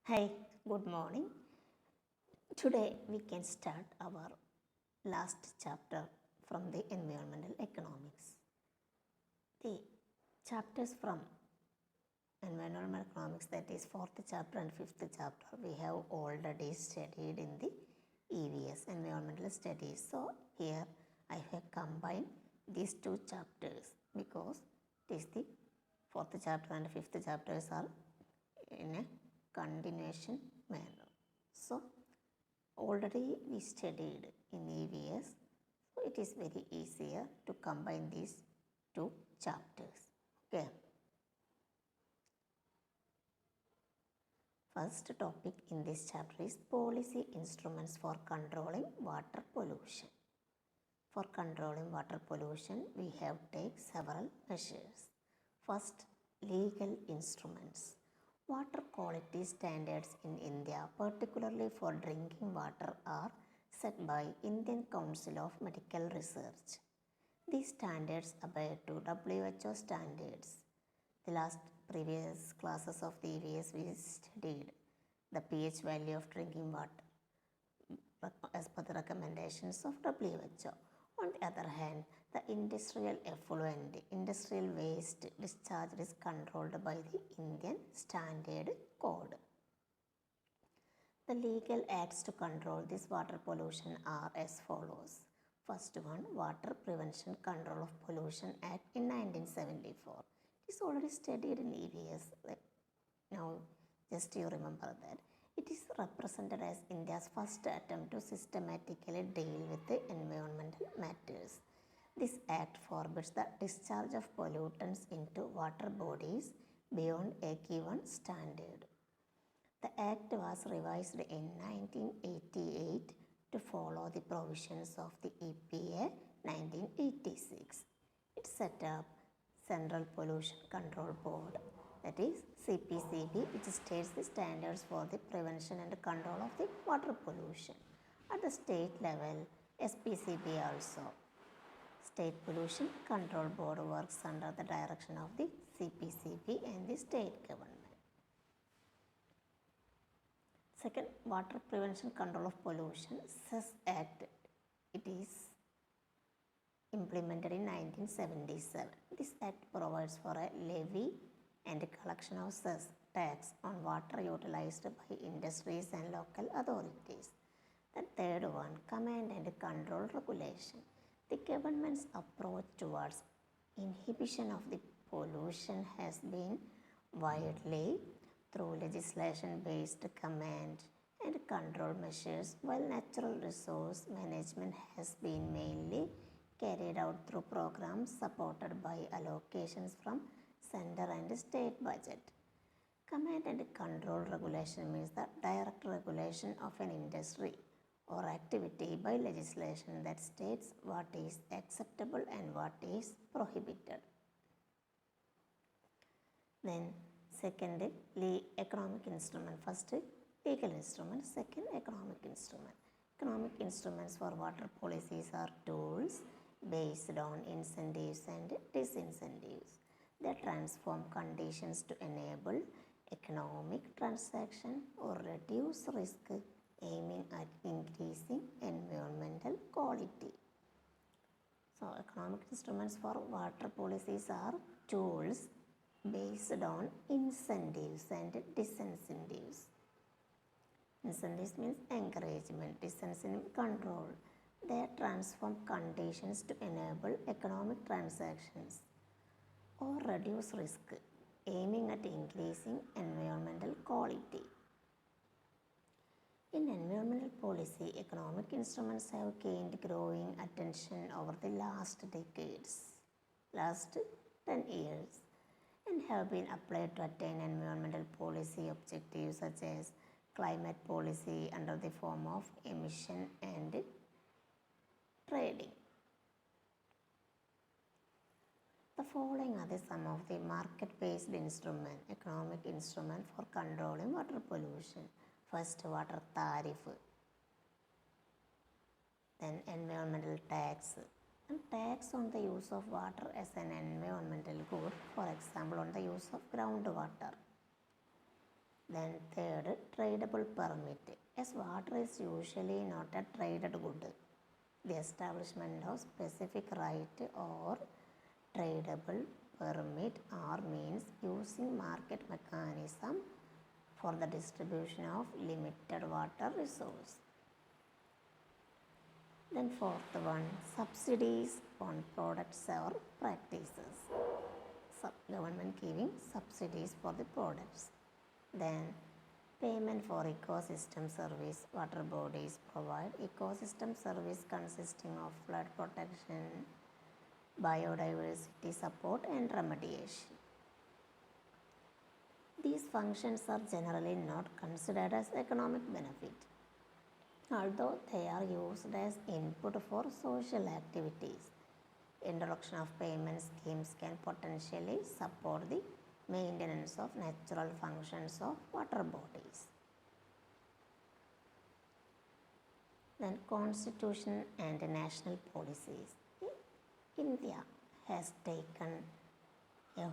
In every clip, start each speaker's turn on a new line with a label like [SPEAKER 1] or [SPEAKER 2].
[SPEAKER 1] Hi, good morning. Today we can start our last chapter from the environmental economics. The chapters from environmental economics, that is fourth chapter and fifth chapter, we have already studied in the EVS, environmental studies. So here I have combined these two chapters because it is the fourth chapter and fifth chapters are in a continuation manner. So already we studied in EVS, so it is very easier to combine these two chapters. Okay. First topic in this chapter is policy instruments for controlling water pollution. For controlling water pollution, we have take several measures. First, legal instruments. Water quality standards in India, particularly for drinking water, are set by Indian Council of Medical Research. These standards abide to WHO standards. The last previous classes of the EVS we studied the pH value of drinking water as per the recommendations of WHO. On the other hand, the industrial effluent, industrial waste discharge is controlled by the Indian Standard Code. The legal acts to control this water pollution are as follows. First one, Water Prevention Control of Pollution Act in 1974. It is already studied in EVS. Now, just you remember that. It is represented as India's first attempt to systematically deal with the environmental matters. This act forbids the discharge of pollutants into water bodies beyond a given standard. The act was revised in 1988 to follow the provisions of the EPA 1986. It set up Central Pollution Control Board, that is CPCB, which states the standards for the prevention and control of the water pollution. At the state level, SPCB also. State Pollution Control Board works under the direction of the CPCB and the state government. Second, Water Prevention Control of Pollution, CES Act. It is implemented in 1977. This act provides for a levy and collection of cess tax on water utilized by industries and local authorities. The third one, Command and Control Regulation. The government's approach towards inhibition of the pollution has been widely through legislation-based command and control measures, while natural resource management has been mainly carried out through programs supported by allocations from center and state budget. Command and control regulation means the direct regulation of an industry or activity by legislation that states what is acceptable and what is prohibited. Then second, economic instrument. First, legal instrument. Second, economic instrument. Economic instruments for water policies are tools based on incentives and disincentives. They transform conditions to enable economic transaction or reduce risk, aiming at increasing environmental quality. So, economic instruments for water policies are tools based on incentives and disincentives. Incentives means encouragement, disincentive control. They transform conditions to enable economic transactions or reduce risk, aiming at increasing environmental quality. In environmental policy, economic instruments have gained growing attention over the last decades, last 10 years, and have been applied to attain environmental policy objectives such as climate policy under the form of emission and trading. The following are some of the market-based economic instrument for controlling water pollution. First, water tariff, then environmental tax, and tax on the use of water as an environmental good, for example, on the use of groundwater. Then third, tradable permit. As water is usually not a traded good, the establishment of specific right or tradable permit or means using market mechanism for the distribution of limited water resource. Then fourth one, subsidies on products or practices. Government giving subsidies for the products. Then payment for ecosystem service. Water bodies provide ecosystem service consisting of flood protection, biodiversity support and remediation. These functions are generally not considered as economic benefit, although they are used as input for social activities. Introduction of payment schemes can potentially support the maintenance of natural functions of water bodies. Then constitution and national policies. India has taken a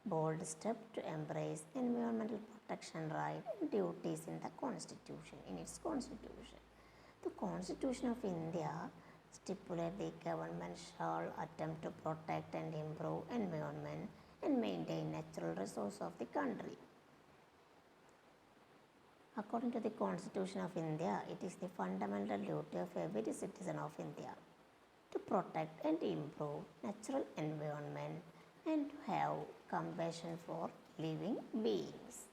[SPEAKER 1] bold step to embrace environmental protection rights and duties in its constitution. The Constitution of India stipulates the government shall attempt to protect and improve environment and maintain natural resources of the country. According to the Constitution of India, it is the fundamental duty of every citizen of India to protect and improve natural environment and to have compassion for living beings.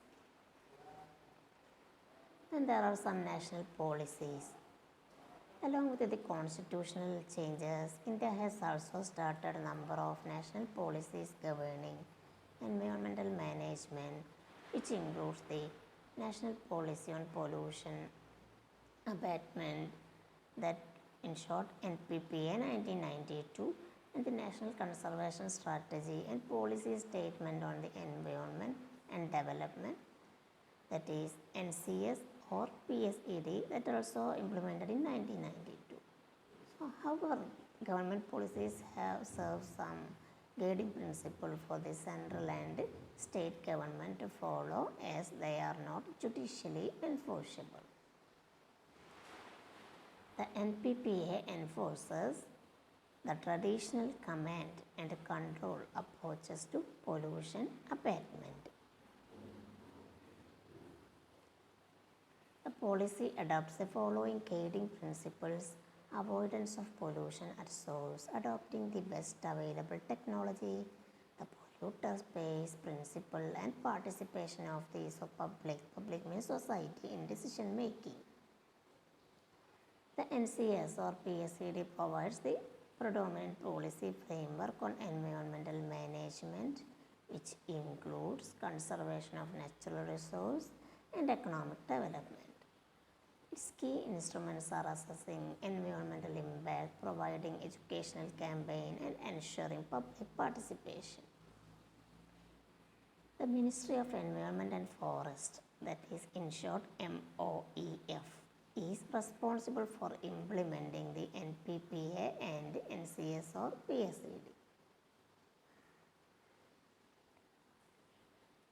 [SPEAKER 1] And there are some national policies. Along with the constitutional changes, India has also started a number of national policies governing environmental management, which includes the National Policy on Pollution Abatement, that in short NPPA 1992, and the National Conservation Strategy and Policy Statement on the Environment and Development, that is NCS or PSED, that also implemented in 1992. So, however, government policies have served some guiding principle for the central and state government to follow, as they are not judicially enforceable. The NPPA enforces the traditional command and control approaches to pollution abatement. The policy adopts the following guiding principles: avoidance of pollution at source, adopting the best available technology, the polluter pays principle, and participation of the public means society in decision making. The NCS or PSED provides the predominant policy framework on environmental management, which includes conservation of natural resources and economic development. Its key instruments are assessing environmental impact, providing educational campaign, and ensuring public participation. The Ministry of Environment and Forest, that is in short MOEF, is responsible for implementing the NPPA and NCS or PSED.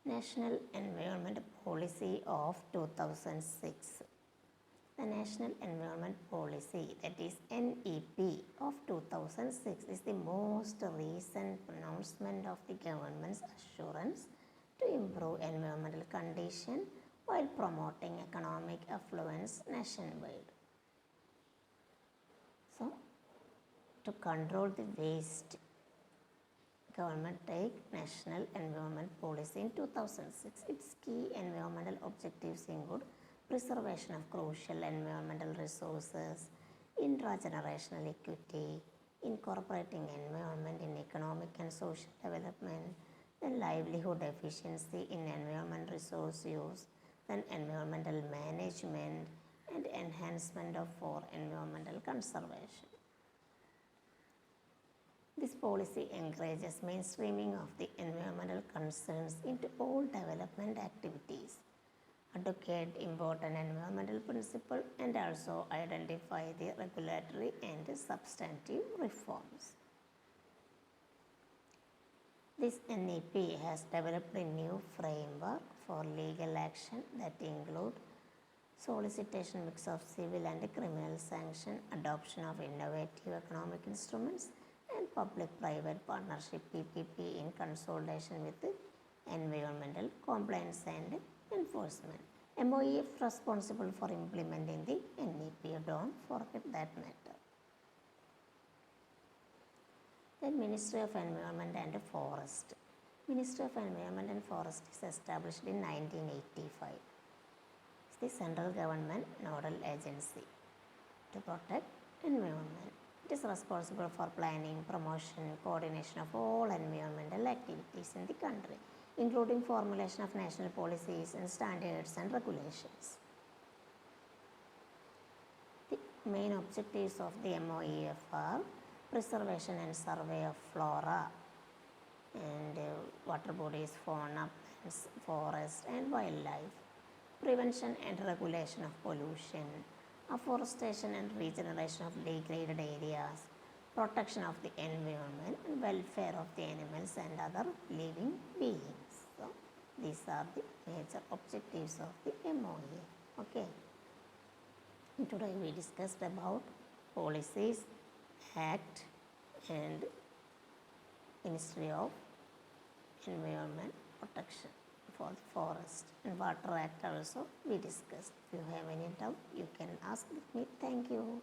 [SPEAKER 1] National Environment Policy of 2006. The National Environment Policy, that is NEP of 2006, is the most recent pronouncement of the government's assurance to improve environmental condition while promoting economic affluence nationwide. So, to control the waste, government take National Environment Policy in 2006. Its key environmental objectives include preservation of crucial environmental resources, intragenerational equity, incorporating environment in economic and social development, then livelihood efficiency in environment resource use, then environmental management and enhancement for environmental conservation. This policy encourages mainstreaming of the environmental concerns into all development activities, advocate important environmental principles, and also identify the regulatory and substantive reforms. This NEP has developed a new framework for legal action that include solicitation mix of civil and criminal sanction, adoption of innovative economic instruments, and public-private partnership (PPP) in consolidation with environmental compliance and enforcement. MOEF responsible for implementing the NEP. Don't forget that matter. Then Ministry of Environment and Forest. Ministry of Environment and Forest is established in 1985. It's the central government nodal agency to protect environment. It is responsible for planning, promotion, coordination of all environmental activities in the country, including formulation of national policies and standards and regulations. The main objectives of the MOEF are preservation and survey of flora and water bodies, fauna, plants, forest and wildlife, prevention and regulation of pollution, afforestation and regeneration of degraded areas, protection of the environment and welfare of the animals and other living beings. So, these are the major objectives of the MOEF. Okay. And today we discussed about policies, Act and Ministry of Environment Protection for the Forest and Water Act also we discussed. If you have any doubt, you can ask me. Thank you.